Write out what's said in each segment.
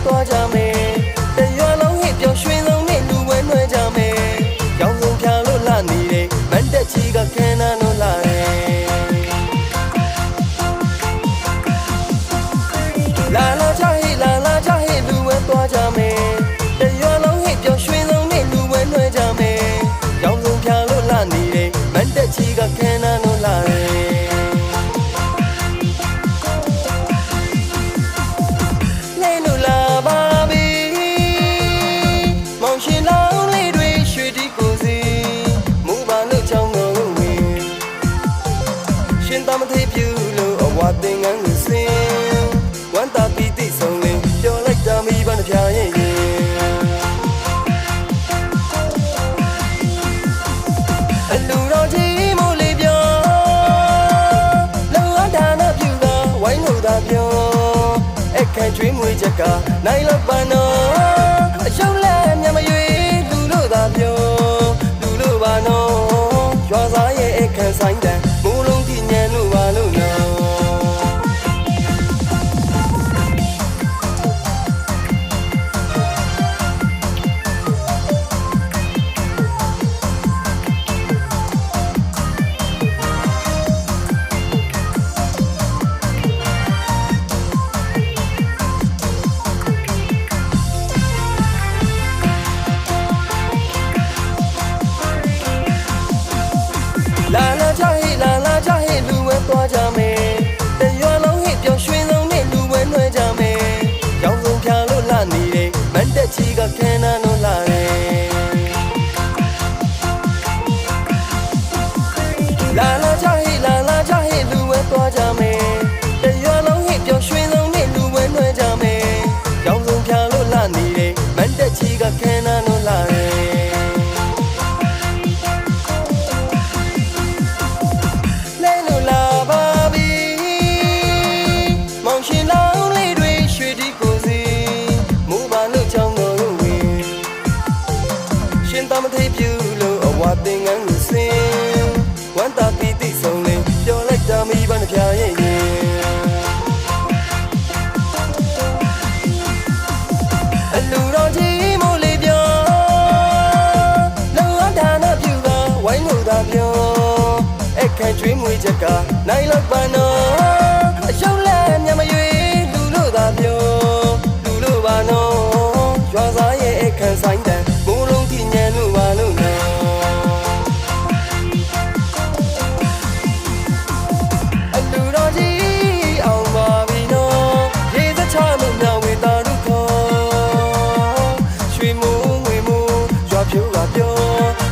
သွားကြမယ်တရွာလုံးဟစ်ပြောရွှင်ဆုံးနဲ့လူဝဲနှွဲကြမယ်ရောင်စုံဖြာလို့လာနေတယ်မန်တက်ချီကခန်းနာလို့လာတယ်လာလာကြဟိလာလာကြဟိလူဝဲသွားကြမယ်တရွာလုံးဟစ်ပြောရွှင်ဆုံးနဲ့လူဝဲနှွဲကြမယ်ရောင်စုံဖြာလို့လာနေတယ်မန်တက်ချီကခန်းနာလို့လာတယ်မသေးပြူလို့အဝါတင်ငန်းကိုစင်ဝမ်းသာပီတိဆုံးလင်းပြောလိုက်တာမိဘနှဖျားရဲ့အလူတော်ကြီးမိုးလေးပြောလုံအဒါနာပြူကဝိုင်းလို့သာပြောအခန့်ကျွေးမွေးချက်ကနိုင်လောက်ပန်းတော့အရှုံးလဲမြမရွေလူလို့သာပြောလူလို့ပါနော်ရွာသားရဲ့အခန့်ဆိုင်တန်မိုးလုံးတိညံလို့ပါလို့နော်လာလာကြဟိလာလာကြဟိလူဝဲသွားကြမယ်တရွာလုံးဟစ်ပြောရွှင်ဆုံးနဲ့လူဝဲနှွဲကြမယ်ရောင်စုံဖြာလို့လာနေတယ်မန်တက်ချီကခန်းနာလို့လာတယ်လာလာကြဟိလာလာကြဟိလူဝဲသွားကြမယ်တရွာလုံးဟစ်ပြောရွှင်ဆုံးနဲ့လူဝဲနှွဲကြမယ်ရောင်စုံဖြာလို့လာနေတယ်မန်တက်ချီကခန်းနာလို့လာတယ်မသေးပြူလို့အဝါတင်ငန်းကိုစင်ဝမ်းသာပီတိဆုံးလင်းပြောလိုက်တာမိဘနှဖျားရဲ့အလူတော်ကြီးမိုးလေးပြောလုံအဒါနာပြူကဝိုင်းလို့သာပြောအခန့်ကျွေးမွေးချက်ကနိုင်လောက်ပန်းတော့အရှုံးလဲမြမရွေလူလို့သာပြောလူလို့ပါနော်ရွာသားရဲ့အခန့်ဆိုင်တန်မိုးလုံးတိညံလို့ပါလို့နော်အလူတော်ကြီးအောင်ပါပြီနော်ရေစချလို့မြောင်ဝေတာတို့ခေါ်ရွှေမိုးငွေမိုးရွာဖြိုးကပြော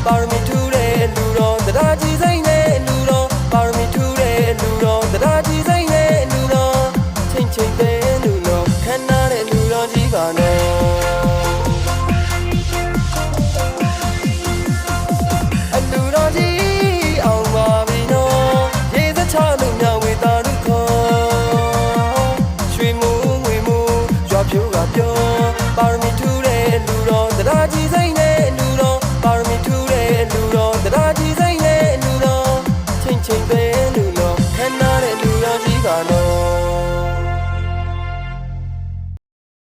ပါရမီထူးတဲ့လူတော်တရားကြီးစိမ့်တဲ့လူတော်ပါရမီထူးတဲ့လူတော်တရားကြီးစိမ့်တဲ့လူတော်ချိန်ချိန်တဲ့လူတော်ခန္ဓာတဲ့လူတော်ကြီးပါနော်ပါရမီထူးတဲ့လူတော်တရားကြီးစိမ့်တဲ့လူတော်ပါရမီထူးတဲ့လူတော်တရားကြီးစိမ့်တဲ့လူတော်ချိန်ချိန်